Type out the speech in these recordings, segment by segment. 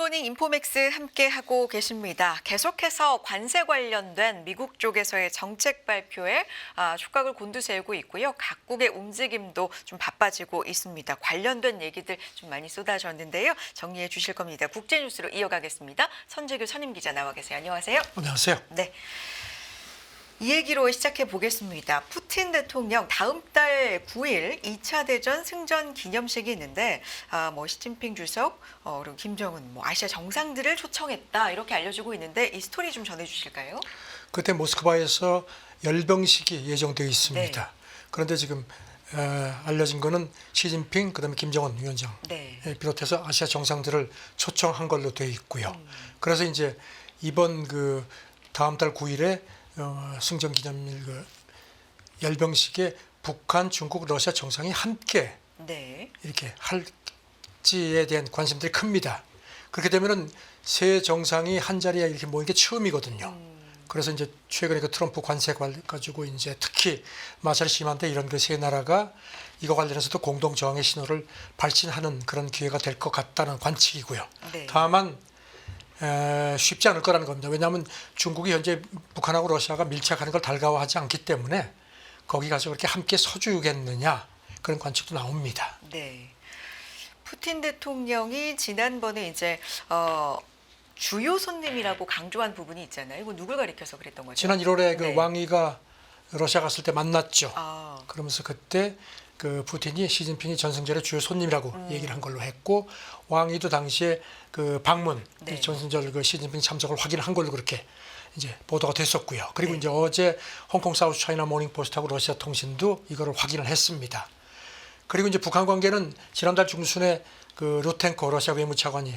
굿모닝 인포맥스 함께하고 계십니다. 계속해서 관세 관련된 미국 쪽에서의 정책 발표에 촉각을 곤두세우고 있고요. 각국의 움직임도 좀 바빠지고 있습니다. 관련된 얘기들 좀 많이 쏟아졌는데요. 정리해 주실 겁니다. 국제뉴스로 이어가겠습니다. 선재규 선임기자 나와 계세요. 안녕하세요. 안녕하세요. 네. 이 얘기로 시작해 보겠습니다. 푸틴 대통령 다음 달 9일 2차 대전 승전 기념식이 있는데 시진핑 주석 그리고 김정은 아시아 정상들을 초청했다 이렇게 알려지고 있는데 이 스토리 좀 전해주실까요? 그때 모스크바에서 열병식이 예정되어 있습니다. 네. 그런데 지금 알려진 거는 시진핑 그다음에 김정은 위원장 비롯해서 아시아 정상들을 초청한 걸로 되어 있고요. 그래서 이제 이번 그 다음 달 9일에 승전 기념일 열병식에 북한, 중국, 러시아 정상이 함께 이렇게 할지에 대한 관심들이 큽니다. 그렇게 되면은 세 정상이 한 자리에 이렇게 모인 게 처음이거든요. 그래서 이제 최근에 그 트럼프 관세 가지고 이제 특히 마찰이 심한데 이런 그 세 나라가 이거 관련해서도 공동 저항의 신호를 발신하는 그런 기회가 될 것 같다는 관측이고요. 네. 다만 쉽지 않을 거라는 겁니다. 왜냐하면 중국이 현재 북한하고 러시아가 밀착하는 걸 달가워하지 않기 때문에 거기 가서 그렇게 함께 서주겠느냐 그런 관측도 나옵니다. 네. 푸틴 대통령이 지난번에 이제 주요 손님이라고 강조한 부분이 있잖아요. 이거 누굴 가리켜서 그랬던 거죠? 지난 1월에 그 네. 왕이가 러시아 갔을 때 만났죠. 아. 그러면서 그때 그 푸틴이 시진핑이 전승절의 주요 손님이라고 얘기를 한 걸로 했고 왕이도 당시에 그 방문 전승절 그 시진핑 참석을 확인한 걸로 그렇게 이제 보도가 됐었고요. 그리고 이제 어제 홍콩 사우스 차이나 모닝 포스트하고 러시아 통신도 이거를 확인을 했습니다. 그리고 이제 북한 관계는 지난달 중순에 그 루텐코 러시아 외무차관이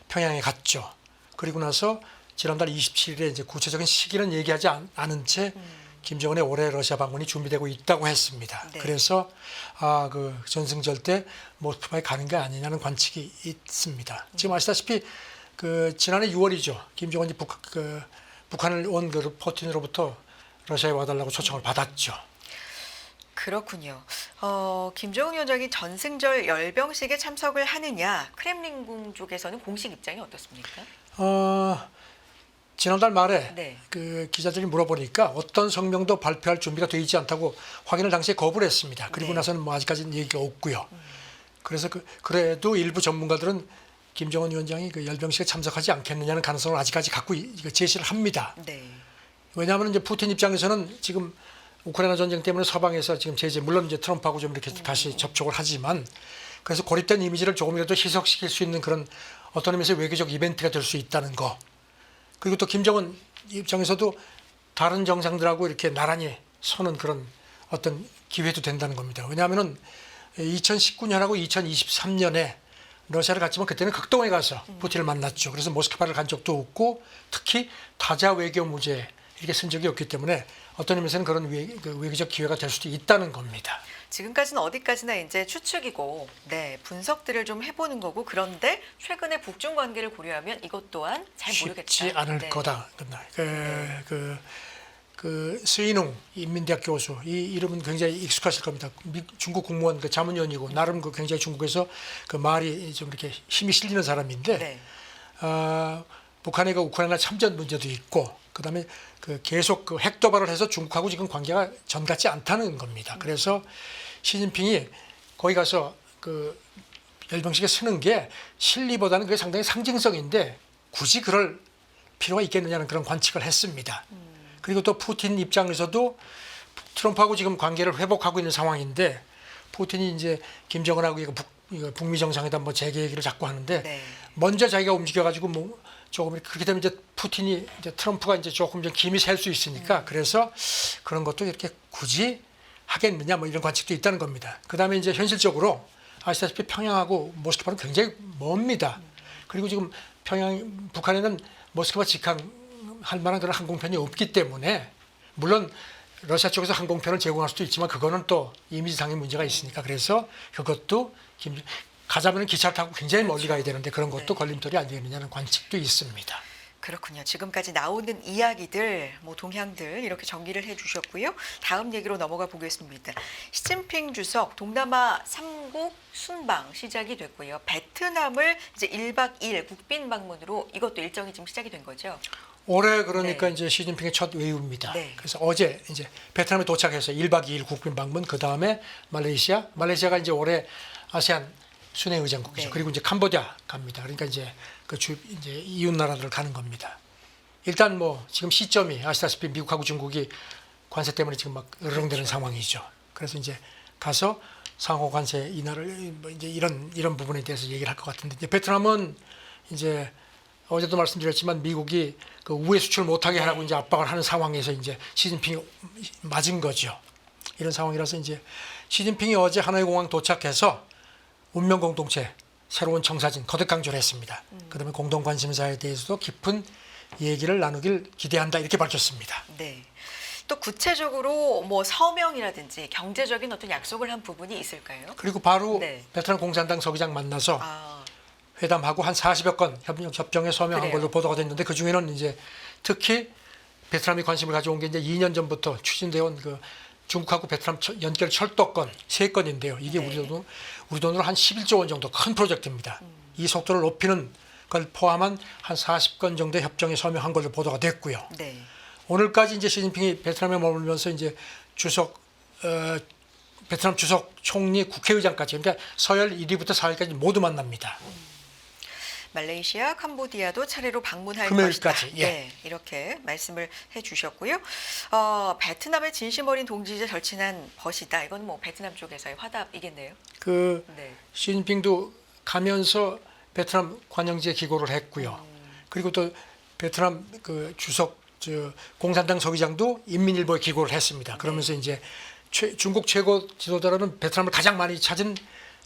평양에 갔죠. 그리고 나서 지난달 27일에 이제 구체적인 시기는 얘기하지 않은 채 김정은의 올해 러시아 방문이 준비되고 있다고 했습니다. 네. 그래서 그 전승절 때 모스크바에 가는 게 아니냐는 관측이 있습니다. 지금 아시다시피 그 지난해 6월이죠. 김정은이 북한을 온 그 푸틴으로부터 러시아에 와달라고 초청을 받았죠. 그렇군요. 김정은 위원장이 전승절 열병식에 참석을 하느냐, 크렘린궁 쪽에서는 공식 입장이 어떻습니까? 지난달 말에 그 기자들이 물어보니까 어떤 성명도 발표할 준비가 되어 있지 않다고 확인을 당시에 거부를 했습니다. 그리고 나서는 뭐 아직까지는 얘기가 없고요. 그래서 그래도 일부 전문가들은 김정은 위원장이 그 열병식에 참석하지 않겠느냐는 가능성을 아직까지 갖고 제시를 합니다. 왜냐하면 이제 푸틴 입장에서는 지금 우크라이나 전쟁 때문에 서방에서 지금 제재 물론 이제 트럼프하고 좀 이렇게 다시 접촉을 하지만 그래서 고립된 이미지를 조금이라도 희석시킬 수 있는 그런 어떤 의미에서 외교적 이벤트가 될 수 있다는 거. 그리고 또 김정은 입장에서도 다른 정상들하고 이렇게 나란히 서는 그런 어떤 기회도 된다는 겁니다. 왜냐하면은 2019년하고 2023년에 러시아를 갔지만 그때는 극동에 가서 푸틴을 만났죠. 그래서 모스크바를 간 적도 없고 특히 다자 외교 무제 이렇게 쓴 적이 없기 때문에 어떤 의미에서는 그런 외교적 기회가 될 수도 있다는 겁니다. 지금까지는 어디까지나 이제 추측이고, 분석들을 좀 해보는 거고, 그런데 최근에 북중 관계를 고려하면 이것 또한 잘 모르겠다. 쉽지 않을 거다. 그 스위농 인민대학 교수 이 이름은 굉장히 익숙하실 겁니다. 중국 국무원 그 자문위원이고 나름 그 굉장히 중국에서 그 말이 좀 이렇게 힘이 실리는 사람인데 북한의 그 우크라이나 참전 문제도 있고 그다음에 그 계속 그 핵 도발을 해서 중국하고 지금 관계가 전 같지 않다는 겁니다. 그래서 시진핑이 거기 가서 그 열병식에 서는 게 실리보다는 그게 상당히 상징성인데 굳이 그럴 필요가 있겠느냐는 그런 관측을 했습니다. 그리고 또 푸틴 입장에서도 트럼프하고 지금 관계를 회복하고 있는 상황인데 푸틴이 이제 김정은하고 이거 북미 정상회담 뭐 재개 얘기를 자꾸 하는데 먼저 자기가 움직여가지고 뭐 조금 그렇게 되면 이제 푸틴이 이제 트럼프가 이제 조금 좀 김이 셀 수 있으니까 그래서 그런 것도 이렇게 굳이 하겠느냐 뭐 이런 관측도 있다는 겁니다. 그다음에 이제 현실적으로 아시다시피 평양하고 모스크바는 굉장히 멉니다. 그리고 지금 북한에는 모스크바 직항할 만한 그런 항공편이 없기 때문에 물론 러시아 쪽에서 항공편을 제공할 수도 있지만 그거는 또 이미지상의 문제가 있으니까 그래서 그것도 가자면 기차를 타고 굉장히 멀리 가야 되는데 그런 것도 걸림돌이 안 되느냐는 관측도 있습니다. 그렇군요. 지금까지 나오는 이야기들, 뭐 동향들 이렇게 정리를 해주셨고요. 다음 얘기로 넘어가 보겠습니다. 시진핑 주석 동남아 3국 순방 시작이 됐고요. 베트남을 이제 1박 2일 국빈 방문으로 이것도 일정이 지금 시작이 된 거죠. 올해 그러니까 네. 이제 시진핑의 첫 외유입니다. 네. 그래서 어제 이제 베트남에 도착해서 1박 2일 국빈 방문, 그 다음에 말레이시아가 이제 올해 아세안 순회 의장국이죠. 네. 그리고 이제 캄보디아 갑니다. 그러니까 이제 이제 이웃 나라들을 가는 겁니다. 일단 뭐 지금 시점이 아시다시피 미국하고 중국이 관세 때문에 지금 막 으르렁대는 상황이죠. 그래서 이제 가서 상호 관세 인하를 뭐 이제 이런 부분에 대해서 얘기를 할 것 같은데, 이제 베트남은 이제 어제도 말씀드렸지만 미국이 그 우회 수출 못하게 하라고 이제 압박을 하는 상황에서 이제 시진핑이 맞은 거죠. 이런 상황이라서 이제 시진핑이 어제 하노이 공항 도착해서 운명 공동체 새로운 청사진 거듭 강조를 했습니다. 그다음에 공동 관심사에 대해서도 깊은 얘기를 나누길 기대한다, 이렇게 밝혔습니다. 네. 또 구체적으로 뭐 서명이라든지 경제적인 어떤 약속을 한 부분이 있을까요? 그리고 바로 네. 베트남 공산당 서기장 만나서 아, 회담하고 한 40여 건 협정에 서명한 그래요. 걸로 보도가 됐는데, 그 중에는 이제 특히 베트남이 관심을 가져온 게 이제 2년 전부터 추진되어 온 그 중국하고 베트남 연결 철도권 3건인데요. 이게 네. 우리 돈으로 한 11조 원 정도 큰 프로젝트입니다. 이 속도를 높이는 걸 포함한 한 40건 정도의 협정에 서명한 걸로 보도가 됐고요. 네. 오늘까지 이제 시진핑이 베트남에 머물면서 이제 베트남 주석 총리 국회의장까지, 그러니까 서열 1위부터 4위까지 모두 만납니다. 말레이시아, 캄보디아도 차례로 방문할 금요일까지, 것이다. 예. 네, 이렇게 말씀을 해주셨고요. 베트남의 진심 어린 동지이자 절친한 벗이다. 이건 뭐 베트남 쪽에서의 화답이겠네요. 그 네. 시진핑도 가면서 베트남 관영지에 기고를 했고요. 그리고 또 베트남 그 주석 공산당 서기장도 인민일보에 기고를 했습니다. 그러면서 이제 중국 최고 지도자로는 베트남을 가장 많이 찾은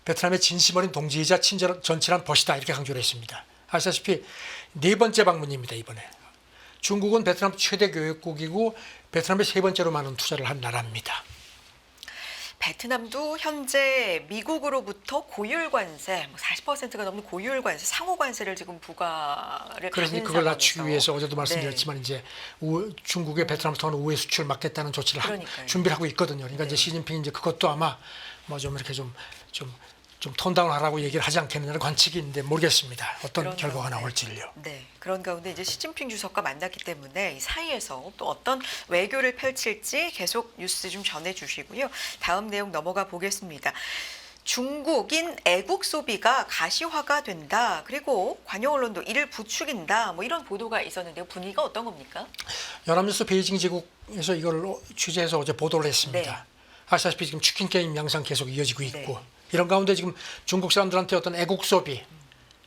베트남의 진심 어린 동지이자 전친한 벗이다, 이렇게 강조를 했습니다. 아시다시피 4번째 방문입니다, 이번에. 중국은 베트남 최대 교역국이고 베트남의 3번째로 많은 투자를 한 나라입니다. 베트남도 현재 미국으로부터 고율 관세, 40%가 넘는 고율 관세, 상호 관세를 지금 부과를 그래서 받는 그걸 상황에서. 낮추기 위해서 어제도 말씀드렸지만 이제 중국의 베트남을 통한 우회 수출 막겠다는 조치를 그러니까요. 준비를 하고 있거든요. 그러니까 이제 시진핑이 이제 그것도 아마 뭐 좀 이렇게 좀 톤다운 하라고 얘기를 하지 않겠느냐는 관측이 있는데 모르겠습니다. 어떤 그런 결과가 가운데, 나올지를요. 네, 그런 가운데 이제 시진핑 주석과 만났기 때문에 이 사이에서 또 어떤 외교를 펼칠지 계속 뉴스 좀 전해주시고요. 다음 내용 넘어가 보겠습니다. 중국인 애국 소비가 가시화가 된다. 그리고 관영 언론도 이를 부추긴다. 뭐 이런 보도가 있었는데요. 분위기가 어떤 겁니까? 연합뉴스 베이징 지국에서 이걸 취재해서 어제 보도를 했습니다. 네. 아시다시피 지금 치킨 게임 양상 계속 이어지고 있고, 네. 이런 가운데 지금 중국 사람들한테 어떤 애국 소비,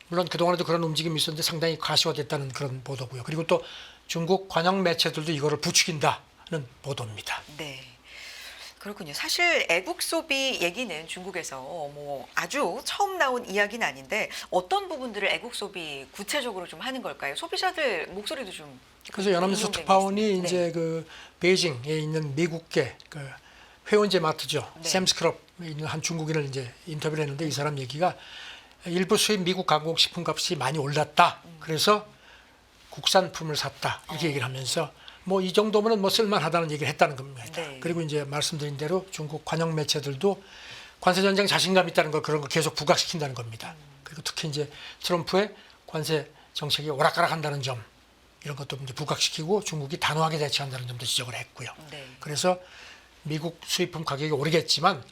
물론 그동안에도 그런 움직임이 있었는데 상당히 가시화됐다는 그런 보도고요. 그리고 또 중국 관영 매체들도 이거를 부추긴다는 보도입니다. 네. 그렇군요. 사실 애국 소비 얘기는 중국에서 뭐 아주 처음 나온 이야기는 아닌데 어떤 부분들을 애국 소비 구체적으로 좀 하는 걸까요? 소비자들 목소리도 좀. 그래서 연합뉴스 인용되고 특파원이 있습니다. 네. 이제 그 베이징에 있는 미국계 그 회원제 마트죠. 네. 샘스클럽에 있는 한 중국인을 이제 인터뷰를 했는데, 이 사람 얘기가 일부 수입 미국 가공 식품 값이 많이 올랐다. 그래서 국산품을 샀다, 이렇게 얘기를 하면서 뭐 이 정도면은 뭐 쓸만하다는 얘기를 했다는 겁니다. 네. 그리고 이제 말씀드린 대로 중국 관영 매체들도 관세 전쟁 자신감 있다는 걸, 그런 거 계속 부각시킨다는 겁니다. 그리고 특히 이제 트럼프의 관세 정책이 오락가락한다는 점, 이런 것도 이제 부각시키고 중국이 단호하게 대처한다는 점도 지적을 했고요. 네. 그래서 미국 수입품 가격이 오르겠지만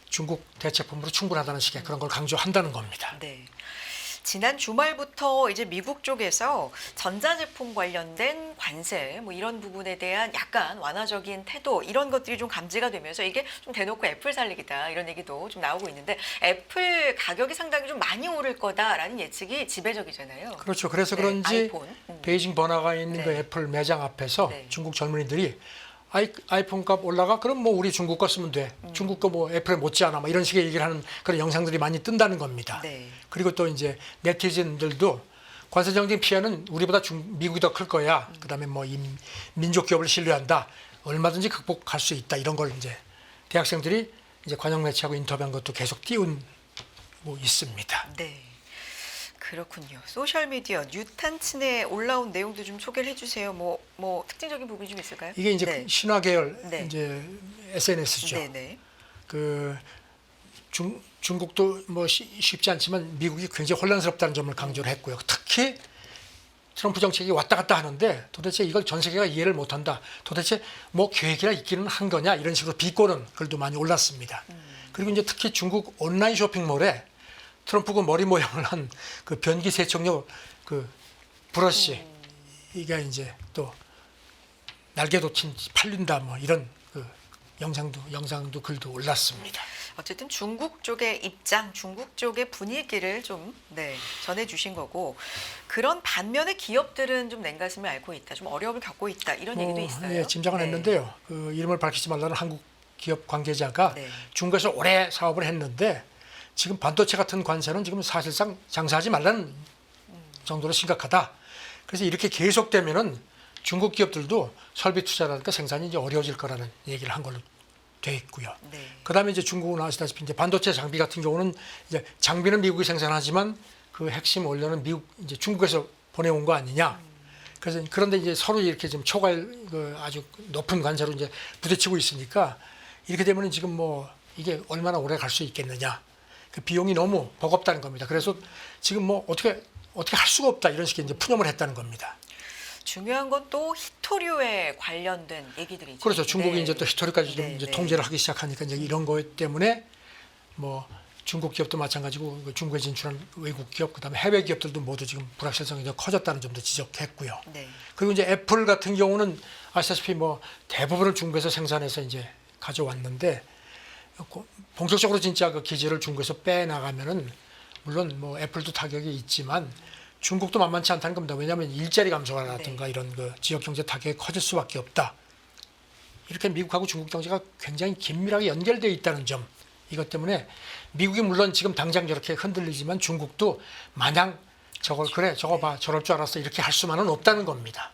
중국 대체품으로 충분하다는 식의 그런 걸 강조한다는 겁니다. 네. 지난 주말부터 이제 미국 쪽에서 전자제품 관련된 관세 뭐 이런 부분에 대한 약간 완화적인 태도 이런 것들이 좀 감지가 되면서 이게 좀 대놓고 애플 살리기다 이런 얘기도 좀 나오고 있는데 애플 가격이 상당히 좀 많이 오를 거다라는 예측이 지배적이잖아요. 그렇죠. 그래서 네, 그런지 아이폰. 베이징 번화가에 있는 네. 그 애플 매장 앞에서 네. 중국 젊은이들이 아이폰 값 올라가? 그럼 뭐 우리 중국 거 쓰면 돼. 중국 거 뭐 애플에 못지않아. 뭐 이런 식의 얘기를 하는 그런 영상들이 많이 뜬다는 겁니다. 네. 그리고 또 이제 네티즌들도 관세 정책 피해는 우리보다 미국이 더 클 거야. 그다음에 뭐 이 민족 기업을 신뢰한다. 얼마든지 극복할 수 있다. 이런 걸 이제 대학생들이 이제 관영 매체하고 인터뷰한 것도 계속 띄우고 있습니다. 네. 그렇군요. 소셜 미디어 뉴탄친에 올라온 내용도 좀 소개를 해주세요. 뭐 특징적인 부분이 좀 있을까요? 이게 이제 네. 신화 계열 네. 이제 SNS죠. 네네. 그 중국도 뭐 쉽지 않지만 미국이 굉장히 혼란스럽다는 점을 강조를 했고요. 특히 트럼프 정책이 왔다 갔다 하는데 도대체 이걸 전 세계가 이해를 못한다. 도대체 뭐 계획이나 있기는 한 거냐 이런 식으로 비꼬는 글도 많이 올랐습니다. 그리고 이제 특히 중국 온라인 쇼핑몰에 트럼프 그 머리 모양을 한 그 변기 세척용 그 브러쉬 이게 이제 또 날개도 팔린다 뭐 이런 그 영상도 글도 올랐습니다. 어쨌든 중국 쪽의 입장, 중국 쪽의 분위기를 좀 전해주신 거고 그런 반면에 기업들은 좀 냉가슴을 앓고 있다, 좀 어려움을 겪고 있다 이런 얘기도 있어요. 예, 짐작은 네. 했는데요. 그 이름을 밝히지 말라는 한국 기업 관계자가 네. 중국에서 오래 사업을 했는데 지금 반도체 같은 관세는 지금 사실상 장사하지 말라는 정도로 심각하다. 그래서 이렇게 계속되면은 중국 기업들도 설비 투자라든가 생산이 이제 어려워질 거라는 얘기를 한 걸로 돼 있고요. 네. 그다음에 이제 중국은 아시다시피 이제 반도체 장비 같은 경우는 이제 장비는 미국이 생산하지만 그 핵심 원료는 이제 중국에서 보내온 거 아니냐. 그래서 그런데 이제 서로 이렇게 좀 초과할 그 아주 높은 관세로 이제 부딪히고 있으니까 이렇게 되면은 지금 뭐 이게 얼마나 오래 갈 수 있겠느냐. 그 비용이 너무 버겁다는 겁니다. 그래서 지금 뭐 어떻게 할 수가 없다 이런 식의 이제 푸념을 했다는 겁니다. 중요한 건 또 히토류에 관련된 얘기들이죠. 그렇죠. 중국이 네. 이제 또 히토리까지 좀 네, 이제 네. 통제를 하기 시작하니까 이제 이런 것 때문에 뭐 중국 기업도 마찬가지고 그 중국에 진출한 외국 기업 그다음에 해외 기업들도 모두 지금 불확실성이 더 커졌다는 점도 지적했고요. 네. 그리고 이제 애플 같은 경우는 아시다시피 뭐 대부분을 중국에서 생산해서 이제 가져왔는데 본격적으로 진짜 그 기지를 중국에서 빼 나가면은 물론 뭐 애플도 타격이 있지만 중국도 만만치 않다는 겁니다. 왜냐하면 일자리 감소라든가 네. 이런 그 지역 경제 타격이 커질 수밖에 없다. 이렇게 미국하고 중국 경제가 굉장히 긴밀하게 연결되어 있다는 점. 이것 때문에 미국이 물론 지금 당장 저렇게 흔들리지만 중국도 마냥 저걸 그래 저거 봐 저럴 줄 알았어 이렇게 할 수만은 없다는 겁니다.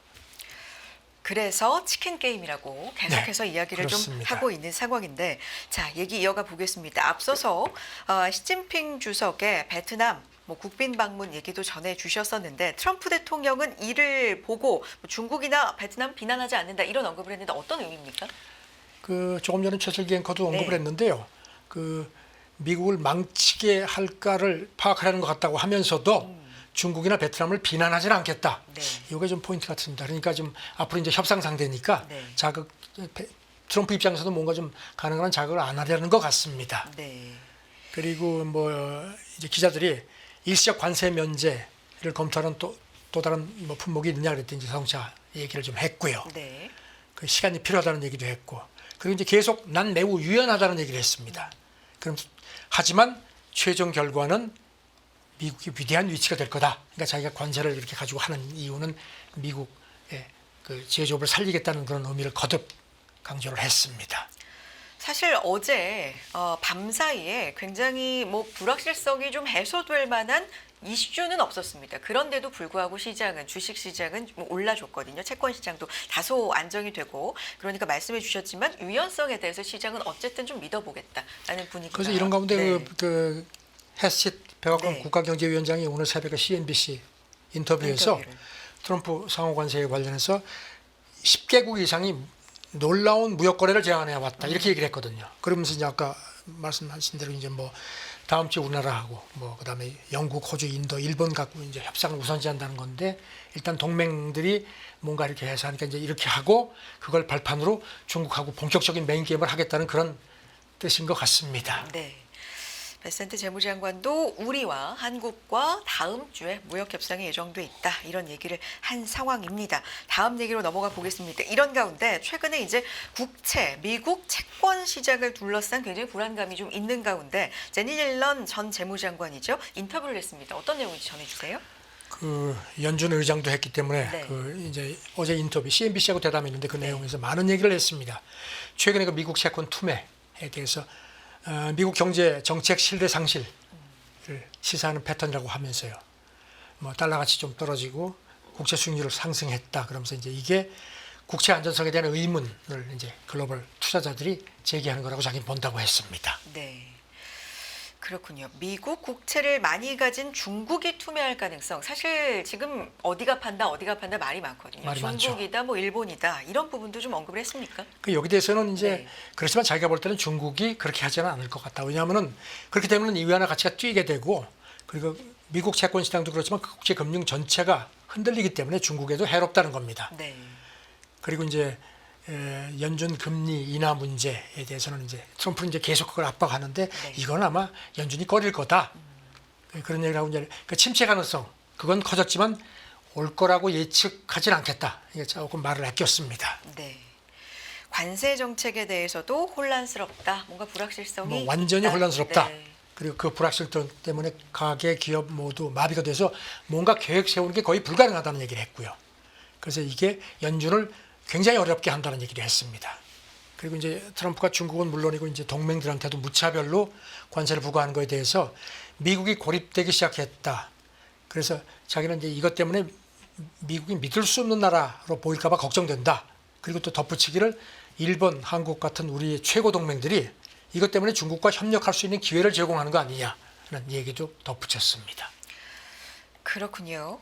그래서 치킨 게임이라고 계속해서 네, 이야기를 그렇습니다. 좀 하고 있는 상황인데 자 얘기 이어가 보겠습니다. 앞서서 시진핑 주석의 베트남 국빈 방문 얘기도 전해 주셨었는데 트럼프 대통령은 이를 보고 중국이나 베트남 비난하지 않는다 이런 언급을 했는데 어떤 의미입니까? 그 조금 전에 최슬기 앵커도 언급을 네. 했는데요. 그 미국을 망치게 할까를 파악하려는 것 같다고 하면서도 중국이나 베트남을 비난하지는 않겠다. 네. 이게 좀 포인트 같습니다. 그러니까 좀 앞으로 이제 협상 상대니까 네. 트럼프 입장에서도 뭔가 좀 가능한 자극을 안 하려는 것 같습니다. 네. 그리고 뭐 이제 기자들이 일시적 관세 면제를 검토하는 또 다른 뭐 품목이 있느냐 그랬더니 이제 자동차 얘기를 좀 했고요. 네. 그 시간이 필요하다는 얘기도 했고 그리고 이제 계속 난 매우 유연하다는 얘기를 했습니다. 그럼 하지만 최종 결과는 미국이 위대한 위치가 될 거다. 그러니까 자기가 관세를 이렇게 가지고 하는 이유는 미국의 그 제조업을 살리겠다는 그런 의미를 거듭 강조를 했습니다. 사실 어제 밤 사이에 굉장히 불확실성이 좀 해소될 만한 이슈는 없었습니다. 그런데도 불구하고 주식 시장은 올라줬거든요. 채권 시장도 다소 안정이 되고 그러니까 말씀해 주셨지만 유연성에 대해서 시장은 어쨌든 좀 믿어보겠다라는 분위기가. 그래서 이런 가운데 네. 그 해시트 백악관 네. 국가경제위원장이 오늘 새벽에 CNBC 인터뷰에서 인터뷰를. 트럼프 상호관세에 관련해서 10개국 이상이 놀라운 무역 거래를 제안해 왔다 이렇게 얘기를 했거든요. 그러면서 이제 아까 말씀하신 대로 이제 뭐 다음 주에 우리나라하고 뭐 그다음에 영국, 호주, 인도, 일본 갖고 이제 협상을 우선시한다는 건데 일단 동맹들이 뭔가 이렇게 해서 하니까 이제 이렇게 하고 그걸 발판으로 중국하고 본격적인 메인 게임을 하겠다는 그런 뜻인 것 같습니다. 네. 베센트 재무장관도 우리와 한국과 다음 주에 무역 협상이 예정돼 있다 이런 얘기를 한 상황입니다. 다음 얘기로 넘어가 보겠습니다. 이런 가운데 최근에 이제 미국 채권 시장을 둘러싼 굉장히 불안감이 좀 있는 가운데 제니 옐런 전 재무장관이죠 인터뷰를 했습니다. 어떤 내용인지 전해주세요. 그 연준 의장도 했기 때문에 네. 그 이제 어제 인터뷰 CNBC하고 대담했는데 그 내용에서 많은 얘기를 했습니다. 최근에 그 미국 채권 투매에 대해서 미국 경제 정책 신뢰 상실을 시사하는 패턴이라고 하면서요. 뭐 달러 가치 좀 떨어지고 국채 수익률을 상승했다. 그러면서 이제 이게 국채 안전성에 대한 의문을 이제 글로벌 투자자들이 제기하는 거라고 자기는 본다고 했습니다. 네. 그렇군요. 미국 국채를 많이 가진 중국이 투매할 가능성. 사실 지금 어디가 판다 말이 많거든요. 말이 중국이다, 뭐 일본이다 이런 부분도 좀 언급을 했습니까? 여기 대해서는 이제 네. 그렇지만 자기가 볼 때는 중국이 그렇게 하지는 않을 것 같다. 왜냐하면은 그렇게 되면 이 위안화 가치가 뛰게 되고 그리고 미국 채권 시장도 그렇지만 그 국제 금융 전체가 흔들리기 때문에 중국에도 해롭다는 겁니다. 네. 그리고 이제 연준 금리 인하 문제에 대해서는 이제 트럼프는 이제 계속 그걸 압박하는데 네. 이건 아마 연준이 꺼릴 거다. 그런 얘기를 하고 이제 그 침체 가능성 그건 커졌지만 올 거라고 예측하진 않겠다. 이게 조금 말을 아꼈습니다. 네. 관세 정책에 대해서도 혼란스럽다. 뭔가 불확실성이 뭐 완전히 있다. 혼란스럽다. 네. 그리고 그 불확실성 때문에 가계 기업 모두 마비가 돼서 뭔가 계획 세우는 게 거의 불가능하다는 얘기를 했고요. 그래서 이게 연준을 굉장히 어렵게 한다는 얘기를 했습니다. 그리고 이제 트럼프가 중국은 물론이고 이제 동맹들한테도 무차별로 관세를 부과하는 것에 대해서 미국이 고립되기 시작했다. 그래서 자기는 이제 이것 때문에 미국이 믿을 수 없는 나라로 보일까 봐 걱정된다. 그리고 또 덧붙이기를 일본, 한국 같은 우리 최고 동맹들이 이것 때문에 중국과 협력할 수 있는 기회를 제공하는 거 아니냐는 얘기도 덧붙였습니다. 그렇군요.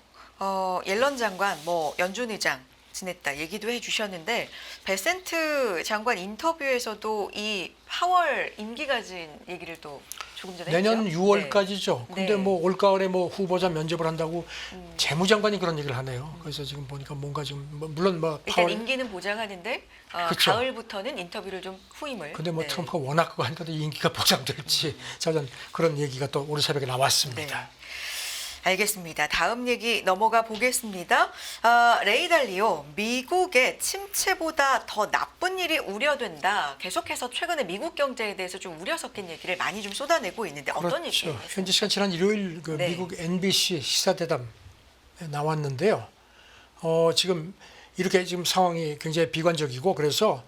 옐런 장관, 뭐 연준 의장 지냈다 얘기도 해주셨는데 베센트 장관 인터뷰에서도 이 파월 임기가진 얘기를 또 조금 전에 내년 했죠? 6월까지죠. 네. 근데 뭐 올가을에 뭐 후보자 면접을 한다고 재무장관이 그런 얘기를 하네요. 그래서 지금 보니까 뭔가 지금 물론 뭐 일단 파월 임기는 보장하는데 그쵸. 가을부터는 인터뷰를 좀 후임을. 근데 뭐 네. 트럼프가 워낙 그거 하니까 또 임기가 보장될지 저는 그런 얘기가 또 오늘 새벽에 나왔습니다. 네. 알겠습니다. 다음 얘기 넘어가 보겠습니다. 레이 달리오, 미국의 침체보다 더 나쁜 일이 우려된다. 계속해서 최근에 미국 경제에 대해서 좀 우려 섞인 얘기를 많이 좀 쏟아내고 있는데 어떤 얘기예요? 그렇죠. 현지 시간 지난 일요일 그 네. 미국 NBC 시사대담에 나왔는데요. 지금 이렇게 지금 상황이 굉장히 비관적이고 그래서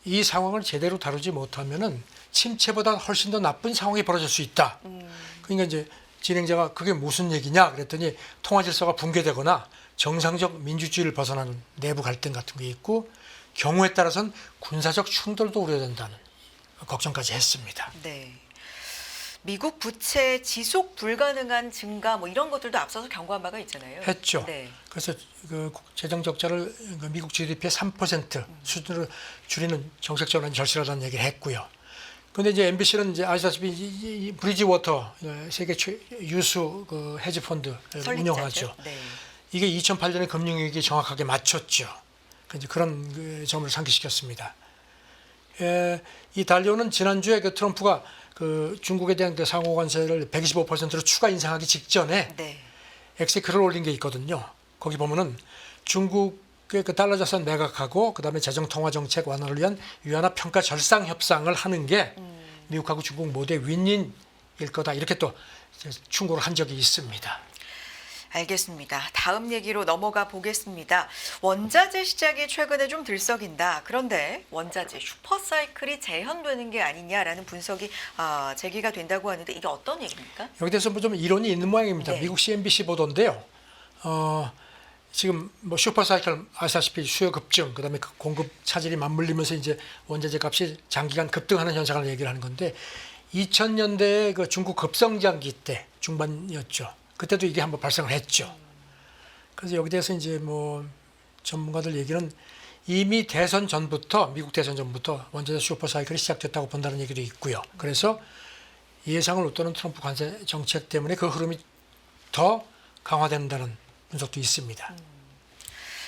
이 상황을 제대로 다루지 못하면은 침체보다 훨씬 더 나쁜 상황이 벌어질 수 있다. 그러니까 이제 진행자가 그게 무슨 얘기냐 그랬더니 통화 질서가 붕괴되거나 정상적 민주주의를 벗어나는 내부 갈등 같은 게 있고 경우에 따라서는 군사적 충돌도 우려된다는 걱정까지 했습니다. 네. 미국 부채 지속 불가능한 증가 뭐 이런 것들도 앞서서 경고한 바가 있잖아요. 했죠. 네. 그래서 그 재정 적자를 그 미국 GDP의 3% 수준으로 줄이는 정책 전환이 절실하다는 얘기를 했고요. 그런데 이제 MBC는 이제 아시다시피 이 브리지워터 세계 유수 그 헤지 펀드 운영하죠. 네. 이게 2008년에 금융위기 정확하게 맞췄죠. 이제 그런 그 점을 상기시켰습니다. 이 달리오는 지난주에 그 트럼프가 그 중국에 대한 그 상호 관세를 125%로 추가 인상하기 직전에 네. 엑스에 글을 올린 게 있거든요. 거기 보면은 중국의 그 달러 자산 매각하고 그다음에 재정 통화 정책 완화를 위한 위안화 평가 절상 협상을 하는 게 미국하고 중국 모두의 윈윈일 거다. 이렇게 또 충고를 한 적이 있습니다. 알겠습니다. 다음 얘기로 넘어가 보겠습니다. 원자재 시장이 최근에 좀 들썩인다. 그런데 원자재 슈퍼사이클이 재현되는 게 아니냐라는 분석이 제기가 된다고 하는데 이게 어떤 얘기입니까? 여기 대해서 뭐 좀 이론이 있는 모양입니다. 네. 미국 CNBC 보도인데요. 지금 뭐 슈퍼사이클 아시다시피 수요 급증, 그다음에 그 공급 차질이 맞물리면서 이제 원자재 값이 장기간 급등하는 현상을 얘기를 하는 건데 2000년대 그 중국 급성장기 때 중반이었죠. 그때도 이게 한번 발생을 했죠. 그래서 여기 대해서 이제 뭐 전문가들 얘기는 이미 대선 전부터 미국 대선 전부터 원자재 슈퍼사이클이 시작됐다고 본다는 얘기도 있고요. 그래서 예상을 웃도는 트럼프 관세 정책 때문에 그 흐름이 더 강화된다는 분석도 있습니다.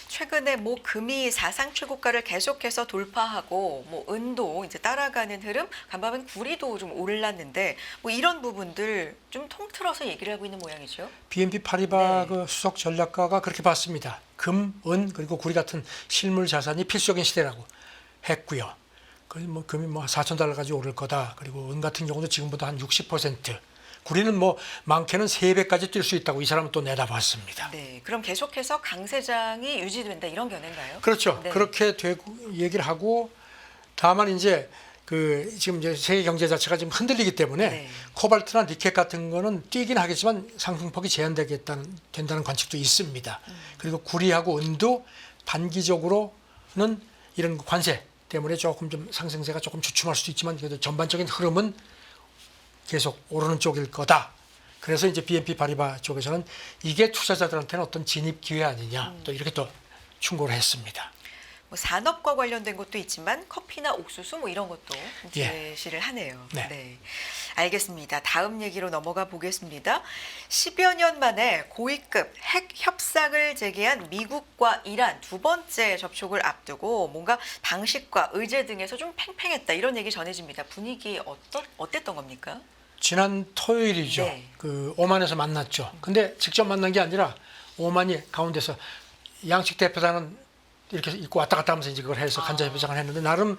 최근에 뭐 금이 사상 최고가를 계속해서 돌파하고 뭐 은도 이제 따라가는 흐름, 간밤엔 구리도 좀 올랐는데 뭐 이런 부분들 좀 통틀어서 얘기를 하고 있는 모양이죠. BNP 파리바 네. 그 수석 전략가가 그렇게 봤습니다. 금, 은 그리고 구리 같은 실물 자산이 필수적인 시대라고 했고요. 그래서 뭐 금이 뭐 4,000달러까지 오를 거다. 그리고 은 같은 경우도 지금보다 한 60%. 구리는 뭐 많게는 3배까지 뛸 수 있다고 이 사람은 또 내다봤습니다. 네, 그럼 계속해서 강세장이 유지된다 이런 견해인가요? 그렇죠. 네. 그렇게 되고 얘기를 하고 다만 이제 그 지금 이제 세계 경제 자체가 지금 흔들리기 때문에 네. 코발트나 니켈 같은 거는 뛰긴 하겠지만 상승폭이 된다는 관측도 있습니다. 그리고 구리하고 은도 단기적으로는 이런 관세 때문에 조금 좀 상승세가 조금 주춤할 수도 있지만 그래도 전반적인 흐름은 계속 오르는 쪽일 거다. 그래서 이제 BNP 파리바 쪽에서는 이게 투자자들한테는 어떤 진입 기회 아니냐, 또 이렇게 또 충고를 했습니다. 뭐 산업과 관련된 것도 있지만 커피나 옥수수 뭐 이런 것도 예. 제시를 하네요. 네. 알겠습니다. 다음 얘기로 넘어가 보겠습니다. 10여 년 만에 고위급 핵 협상을 재개한 미국과 이란 두 번째 접촉을 앞두고 뭔가 방식과 의제 등에서 좀 팽팽했다 이런 얘기 전해집니다. 분위기 어땠던 겁니까? 지난 토요일이죠. 네. 그 오만에서 만났죠. 근데 직접 만난 게 아니라 오만이 가운데서 양측 대표단은 이렇게 있고 왔다 갔다 하면서 이제 그걸 해서 간접 협상을 했는데 나름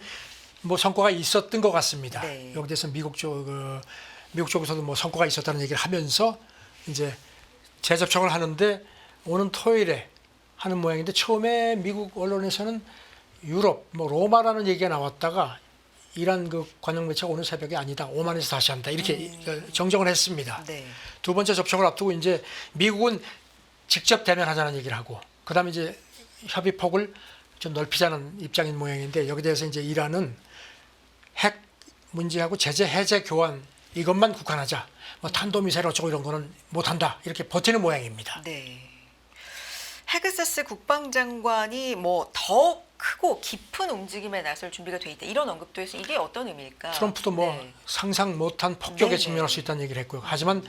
뭐 성과가 있었던 것 같습니다. 네. 여기 대해서 미국 쪽에서도 뭐 성과가 있었다는 얘기를 하면서 이제 재접촉을 하는데 오는 토요일에 하는 모양인데 처음에 미국 언론에서는 유럽 뭐 로마라는 얘기가 나왔다가 이란 그 관영 매체가 오늘 새벽에 아니다. 오만에서 다시 한다. 이렇게 정정을 했습니다. 네. 두 번째 접촉을 앞두고 이제 미국은 직접 대면하자는 얘기를 하고 그다음에 이제 협의 폭을 좀 넓히자는 입장인 모양인데 여기 대해서 이제 이란은 핵 문제하고 제재 해제 교환 이것만 국한하자. 뭐 탄도미사일 어쩌고 이런 거는 못한다. 이렇게 버티는 모양입니다. 네. 헤그세스 국방장관이 뭐 더 크고 깊은 움직임에 나설 준비가 돼 있다 이런 언급도 해서 이게 어떤 의미일까? 트럼프도 뭐 네. 상상 못한 폭격에 네, 직면할 네. 수 있다는 얘기를 했고요. 하지만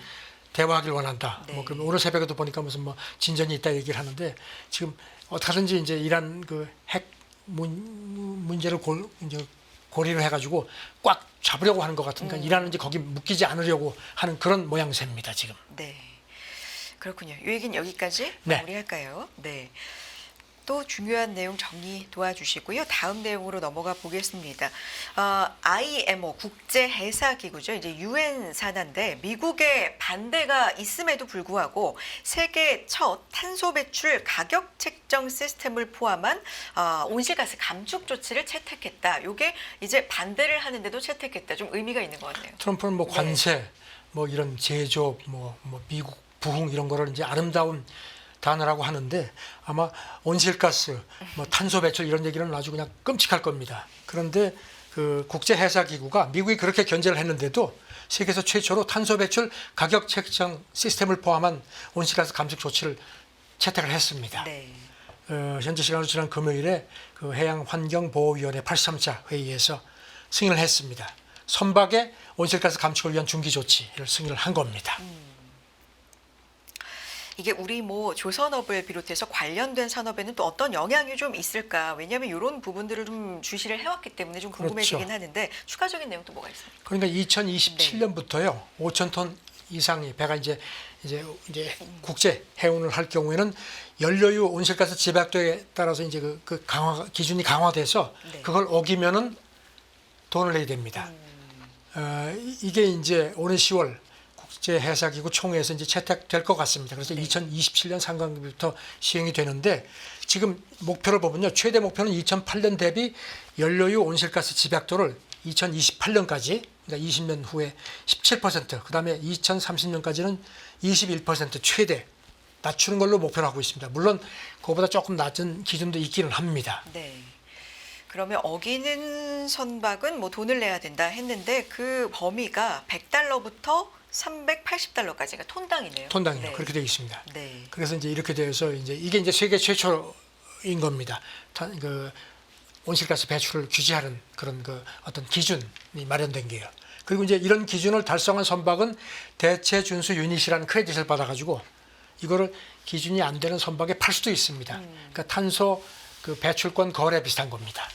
대화하길 원한다. 네. 뭐 그럼 오늘 새벽에도 보니까 무슨 뭐 진전이 있다 얘기를 하는데 지금 어떻게든지 이제 이란 그 핵 문제를 이제 고리를 해가지고 꽉 잡으려고 하는 것 같으니까 이란은 이제 거기 묶이지 않으려고 하는 그런 모양새입니다 지금. 네. 그렇군요. 이 얘기는 여기까지 네. 마무리할까요? 네. 또 중요한 내용 정리 도와주시고요. 다음 내용으로 넘어가 보겠습니다. IMO 국제해사기구죠. 이제 유엔 산하인데 미국의 반대가 있음에도 불구하고 세계 첫 탄소 배출 가격 책정 시스템을 포함한 온실가스 감축 조치를 채택했다. 이게 이제 반대를 하는데도 채택했다. 좀 의미가 있는 것 같네요. 트럼프는 뭐 관세, 뭐 이런 제조업, 뭐 미국 부흥 이런 거를 이제 아름다운 단어라고 하는데 아마 온실가스, 뭐 탄소 배출 이런 얘기는 아주 그냥 끔찍할 겁니다. 그런데 그 국제해사기구가 미국이 그렇게 견제를 했는데도 세계에서 최초로 탄소 배출 가격 책정 시스템을 포함한 온실가스 감축 조치를 채택을 했습니다. 네. 현재 시간으로 지난 금요일에 그 해양환경보호위원회 83차 회의에서 승인을 했습니다. 선박의 온실가스 감축을 위한 중기 조치를 승인을 한 겁니다. 이게 우리 뭐 조선업을 비롯해서 관련된 산업에는 또 어떤 영향이 좀 있을까? 왜냐하면 이런 부분들을 좀 주시를 해왔기 때문에 좀 궁금해지긴 그렇죠. 하는데 추가적인 내용도 뭐가 있습니까? 그러니까 2027년부터요 5천 톤 이상이 배가 이제 국제 해운을 할 경우에는 연료유 온실가스 집약도에 따라서 이제 그 강화 기준이 강화돼서 네. 그걸 어기면은 돈을 내야 됩니다. 이게 이제 오는 10월 국제해사기구 총회에서 이제 채택될 것 같습니다. 그래서 네. 2027년 상반기부터 시행이 되는데 지금 목표를 보면요. 최대 목표는 2008년 대비 연료유 온실가스 집약도를 2028년까지 그러니까 20년 후에 17%, 그다음에 2030년까지는 21% 최대 낮추는 걸로 목표를 하고 있습니다. 물론 그거보다 조금 낮은 기준도 있기는 합니다. 네. 그러면 어기는 선박은 뭐 돈을 내야 된다 했는데 그 범위가 100달러부터 380달러까지가 그러니까 톤당이네요. 톤당이요. 네. 그렇게 되어 있습니다. 네. 그래서 이제 이렇게 되어서 이제 이게 이제 세계 최초인 겁니다. 그 온실가스 배출을 규제하는 그런 그 어떤 기준이 마련된 게요. 그리고 이제 이런 기준을 달성한 선박은 대체 준수 유닛이라는 크레딧을 받아가지고 이거를 기준이 안 되는 선박에 팔 수도 있습니다. 그러니까 탄소 그 배출권 거래 비슷한 겁니다.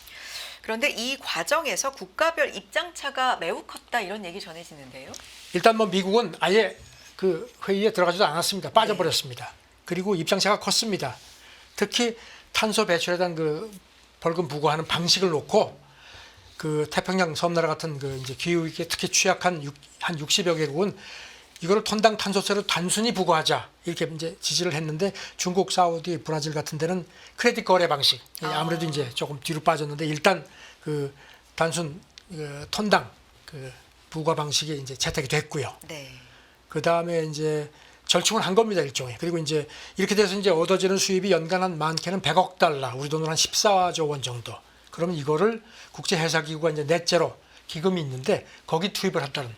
그런데 이 과정에서 국가별 입장차가 매우 컸다 이런 얘기 전해지는데요. 일단 뭐 미국은 아예 그 회의에 들어가지도 않았습니다. 빠져버렸습니다. 그리고 입장차가 컸습니다. 특히 탄소 배출에 대한 그 벌금 부과하는 방식을 놓고 그 태평양 섬나라 같은 그 이제 기후위기에 특히 취약한 한 60여 개국은 이거를 톤당 탄소세를 단순히 부과하자 이렇게 이제 지지를 했는데 중국, 사우디, 브라질 같은 데는 크레딧 거래 방식 아무래도 이제 조금 뒤로 빠졌는데 일단 그 단순 그 톤당 그 부과 방식이 이제 채택이 됐고요. 네. 그 다음에 이제 절충을 한 겁니다 일종의. 그리고 이제 이렇게 돼서 이제 얻어지는 수입이 연간 한 많게는 100억 달러, 우리 돈으로 한 14조 원 정도. 그러면 이거를 국제해사기구가 이제 넷제로 기금이 있는데 거기 투입을 한다는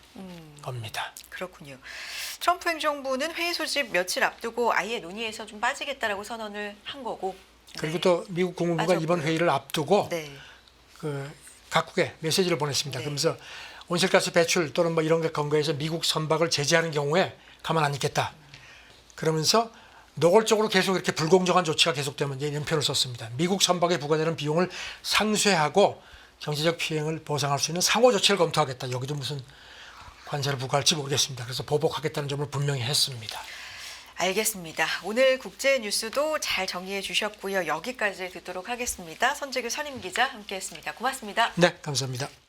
겁니다. 그렇군요. 트럼프 행정부는 회의 소집 며칠 앞두고 아예 논의에서 좀 빠지겠다라고 선언을 한 거고. 그리고 네. 또 미국 국무부가 빠졌고요. 이번 회의를 앞두고 네. 그 각국에 메시지를 보냈습니다. 네. 그러면서 온실가스 배출 또는 뭐 이런 게 근거해서 미국 선박을 제재하는 경우에 가만 안 있겠다. 그러면서 노골적으로 계속 이렇게 불공정한 조치가 계속되면 이제 이런 표현을 썼습니다. 미국 선박에 부과되는 비용을 상쇄하고 경제적 피해를 보상할 수 있는 상호 조치를 검토하겠다. 여기도 무슨 관세를 부과할지 모르겠습니다. 그래서 보복하겠다는 점을 분명히 했습니다. 알겠습니다. 오늘 국제 뉴스도 잘 정리해 주셨고요. 여기까지 듣도록 하겠습니다. 선재규 선임 기자 함께했습니다. 고맙습니다. 네, 감사합니다.